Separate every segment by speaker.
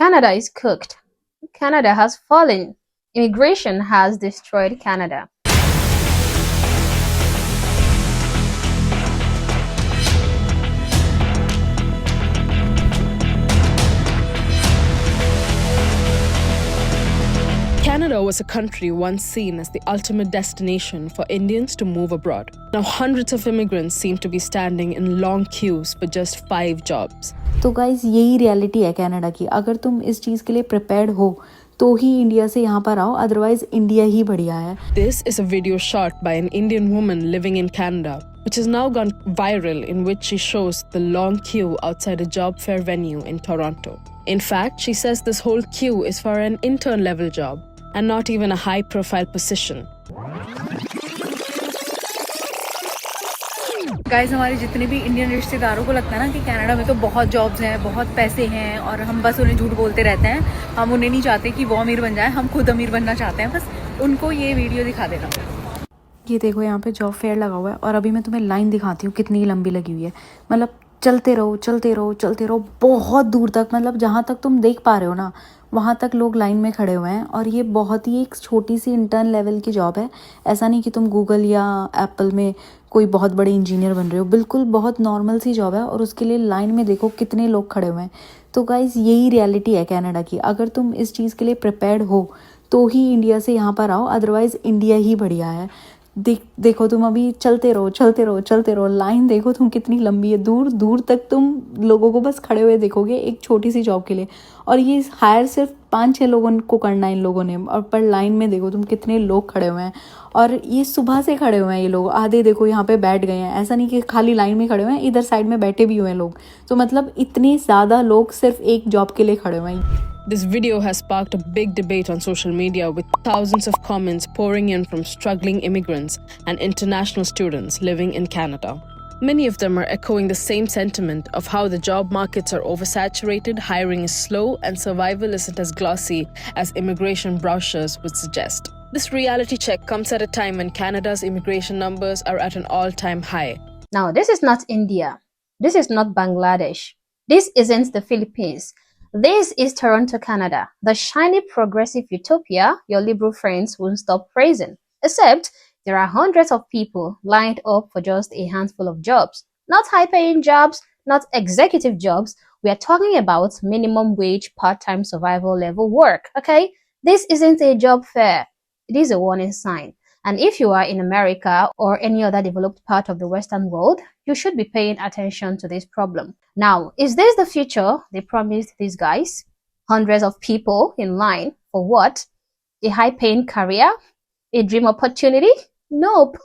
Speaker 1: Canada is cooked. Canada has fallen. Immigration has destroyed Canada.
Speaker 2: Canada was a country once seen as the ultimate destination for Indians to move abroad. Now hundreds of immigrants seem to be standing in long queues for just 5 jobs.
Speaker 3: तो guys यही reality है Canada की. अगर तुम इस चीज़ के लिए prepared हो तो ही इंडिया से यहाँ पर आओ, अदरवाइज इंडिया ही बढ़िया है.
Speaker 2: This is a video shot by an Indian woman living in Canada, which has now gone viral, in which she shows the long queue outside a job fair venue in Toronto. In fact, she says this whole queue is for an intern level job and not even a high profile position.
Speaker 4: Guys, हमारे जितने भी Indian रिश्तेदारों को लगता है ना कि Canada में तो बहुत जॉब्स हैं, बहुत पैसे हैं और हम बस उन्हें झूठ बोलते रहते हैं. हम उन्हें नहीं चाहते कि वो अमीर बन जाए, हम खुद अमीर बनना चाहते हैं. बस उनको ये वीडियो दिखा देना.
Speaker 3: ये देखो यहाँ पे जॉब फेयर लगा हुआ है और अभी मैं तुम्हें लाइन दिखाती हूँ कितनी लंबी लगी हुई है. मतलब चलते रहो चलते रहो चलते रहो बहुत दूर तक, मतलब जहाँ तक तुम देख पा रहे हो ना वहाँ तक लोग लाइन में खड़े हुए हैं. और ये बहुत ही एक छोटी सी इंटर्न लेवल की जॉब है. ऐसा नहीं कि तुम गूगल या एप्पल में कोई बहुत बड़े इंजीनियर बन रहे हो, बिल्कुल बहुत नॉर्मल सी जॉब है. और उसके लिए लाइन में देखो कितने लोग खड़े हुए हैं. तो गाइज़ यही रियलिटी है कनाडा की. अगर तुम इस चीज़ के लिए प्रिपेयर्ड हो तो ही इंडिया से यहाँ पर आओ, अदरवाइज़ इंडिया ही बढ़िया है. देखो तुम अभी चलते रहो चलते रहो चलते रहो, लाइन देखो तुम कितनी लंबी है. दूर दूर तक तुम लोगों को बस खड़े हुए देखोगे एक छोटी सी जॉब के लिए. और ये हायर सिर्फ 5-6 लोगों को करना है इन लोगों ने. और पर लाइन में देखो तुम कितने लोग खड़े हुए हैं. और ये सुबह से खड़े हुए हैं ये लोग. आधे देखो यहाँ पे बैठ गए हैं. ऐसा नहीं कि खाली लाइन में खड़े हुए हैं, इधर साइड में बैठे भी हुए हैं लोग. तो मतलब इतने ज़्यादा लोग सिर्फ एक जॉब के लिए खड़े हुए हैं.
Speaker 2: This video has sparked a big debate on social media, with thousands of comments pouring in from struggling immigrants and international students living in Canada. Many of them are echoing the same sentiment of how the job markets are oversaturated, hiring is slow, and survival isn't as glossy as immigration brochures would suggest. This reality check comes at a time when Canada's immigration numbers are at an all-time high.
Speaker 1: Now, this is not India. This is not Bangladesh. This isn't the Philippines. This is Toronto, Canada, the shiny progressive utopia your liberal friends won't stop praising. Except there are hundreds of people lined up for just a handful of jobs. Not high-paying jobs, not executive jobs. We are talking about minimum wage, part-time survival level work, okay? This isn't a job fair. It is a warning sign. And if you are in America or any other developed part of the Western world, you should be paying attention to this problem. Now, is this the future they promised these guys? Hundreds of people in line for what? A high-paying career? A dream opportunity? Nope.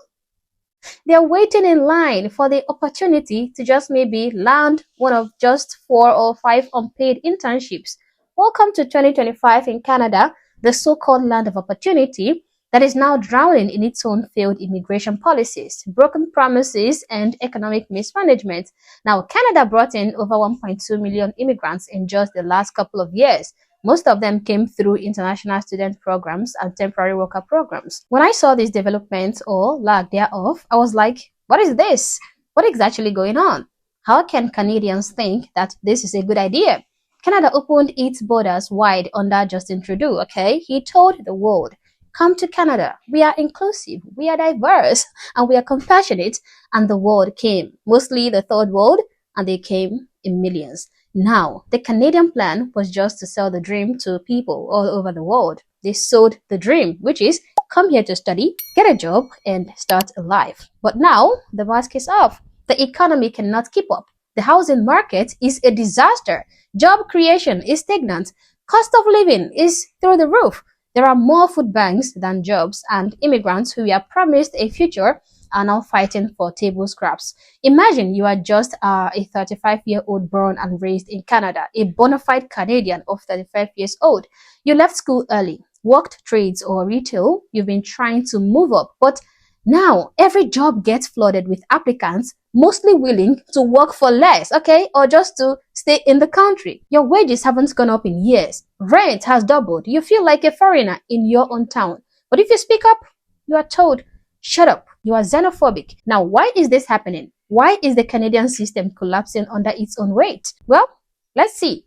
Speaker 1: They are waiting in line for the opportunity to just maybe land one of just 4 or 5 unpaid internships. Welcome to 2025 in Canada, the so-called land of opportunity that is now drowning in its own failed immigration policies, broken promises, and economic mismanagement. Now, Canada brought in over 1.2 million immigrants in just the last couple of years. Most of them came through international student programs and temporary worker programs. When I saw these developments or lack thereof, I was like, what is this? What is actually going on? How can Canadians think that this is a good idea? Canada opened its borders wide under Justin Trudeau, okay? He told the world, come to Canada. We are inclusive, we are diverse, and we are compassionate. And the world came, mostly the third world, and they came in millions. Now, the Canadian plan was just to sell the dream to people all over the world. They sold the dream, which is come here to study, get a job, and start a life. But now, the mask is off. The economy cannot keep up. The housing market is a disaster. Job creation is stagnant. Cost of living is through the roof. There are more food banks than jobs, and immigrants who were promised a future are now fighting for table scraps. Imagine you are just a 35-year-old born and raised in Canada, a bona fide Canadian of 35 years old. You left school early, worked trades or retail. You've been trying to move up, but now every job gets flooded with applicants, mostly willing to work for less, okay, or just to stay in the country. Your wages haven't gone up in years. Rent has doubled. You feel like a foreigner in your own town. But if you speak up, you are told, shut up, you are xenophobic. Now, why is this happening? Why is the Canadian system collapsing under its own weight? Well, let's see.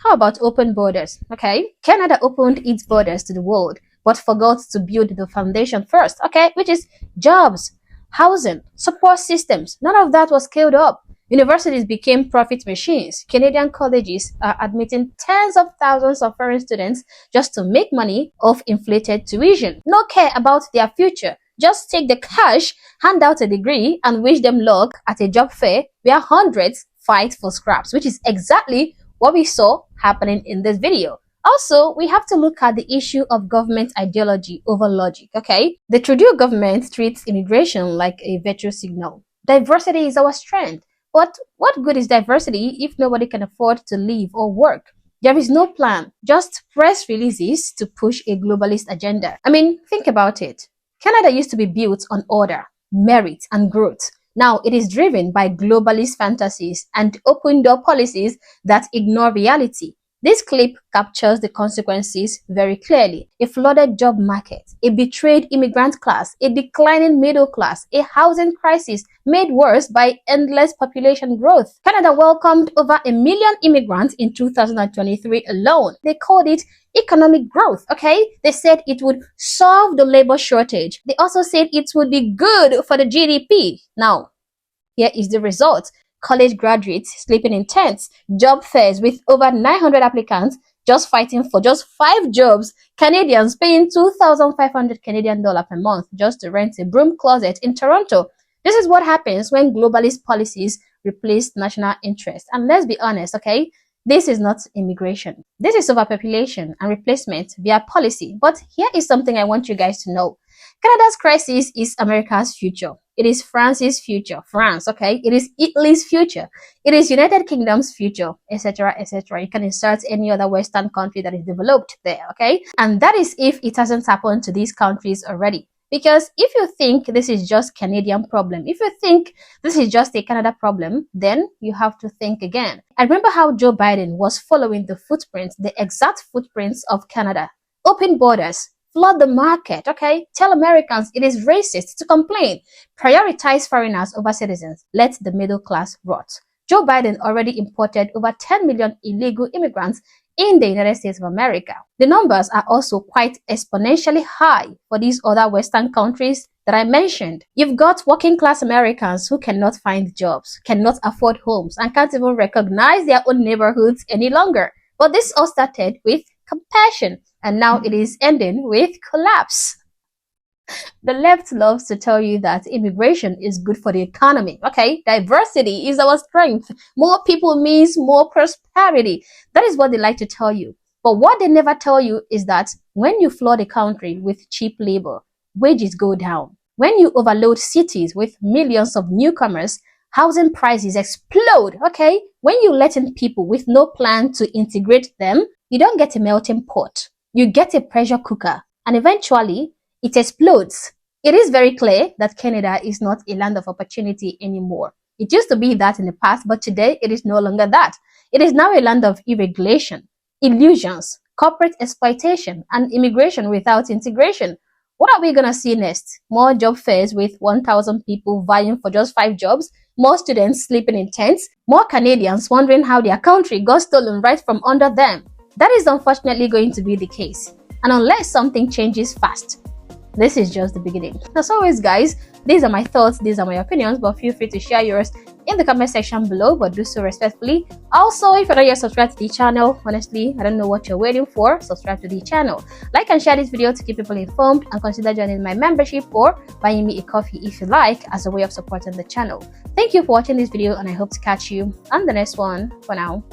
Speaker 1: How about open borders? Okay, Canada opened its borders to the world, but forgot to build the foundation first, okay, which is jobs, housing, support systems. None of that was scaled up. Universities became profit machines. Canadian colleges are admitting tens of thousands of foreign students just to make money off inflated tuition. No care about their future. Just take the cash, hand out a degree, and wish them luck at a job fair where hundreds fight for scraps, which is exactly what we saw happening in this video. Also, we have to look at the issue of government ideology over logic, okay? The Trudeau government treats immigration like a virtue signal. Diversity is our strength. But what good is diversity if nobody can afford to live or work? There is no plan, just press releases to push a globalist agenda. I mean, think about it. Canada used to be built on order, merit, and growth. Now it is driven by globalist fantasies and open door policies that ignore reality. This clip captures the consequences very clearly. A flooded job market, a betrayed immigrant class, a declining middle class, a housing crisis made worse by endless population growth. Canada welcomed over 1 million immigrants in 2023 alone. They called it economic growth, okay? They said it would solve the labor shortage. They also said it would be good for the GDP. Now, here is the result. College graduates sleeping in tents, job fairs with over 900 applicants just fighting for just 5 jobs, Canadians paying 2,500 Canadian dollars per month just to rent a broom closet in Toronto. This is what happens when globalist policies replace national interest. And let's be honest, okay? This is not immigration. This is overpopulation and replacement via policy. But here is something I want you guys to know. Canada's crisis is America's future. It is France's future. France, okay? It is Italy's future. It is United Kingdom's future, etc., etc. You can insert any other Western country that is developed there, okay? And that is if it hasn't happened to these countries already. Because if you think this is just Canadian problem, if you think this is just a Canada problem, then you have to think again. I remember how Joe Biden was following the footprints, the exact footprints of Canada. Open borders, flood the market, okay? Tell Americans it is racist to complain. Prioritize foreigners over citizens. Let the middle class rot. Joe Biden already imported over 10 million illegal immigrants in the United States of America. The numbers are also quite exponentially high for these other Western countries that I mentioned. You've got working class Americans who cannot find jobs, cannot afford homes, and can't even recognize their own neighborhoods any longer. But this all started with compassion, and now it is ending with collapse. The left loves to tell you that immigration is good for the economy, okay? Diversity is our strength. More people means more prosperity. That is what they like to tell you. But what they never tell you is that when you flood a country with cheap labor, wages go down. When you overload cities with millions of newcomers, housing prices explode, okay? When you let in people with no plan to integrate them, you don't get a melting pot. You get a pressure cooker, and eventually it explodes. It is very clear that Canada is not a land of opportunity anymore. It used to be that in the past, but today it is no longer that. It is now a land of irregulation, illusions, corporate exploitation, and immigration without integration. What are we going to see next? More job fairs with 1,000 people vying for just 5 jobs, more students sleeping in tents, more Canadians wondering how their country got stolen right from under them. That is unfortunately going to be the case. And unless something changes fast, this is just the beginning. As always, guys, these are my thoughts, these are my opinions, but feel free to share yours in the comment section below, but do so respectfully. Also, if you're not yet subscribed to the channel, honestly, I don't know what you're waiting for. Subscribe to the channel. Like and share this video to keep people informed, and consider joining my membership or buying me a coffee if you like, as a way of supporting the channel. Thank you for watching this video, and I hope to catch you on the next one. For now.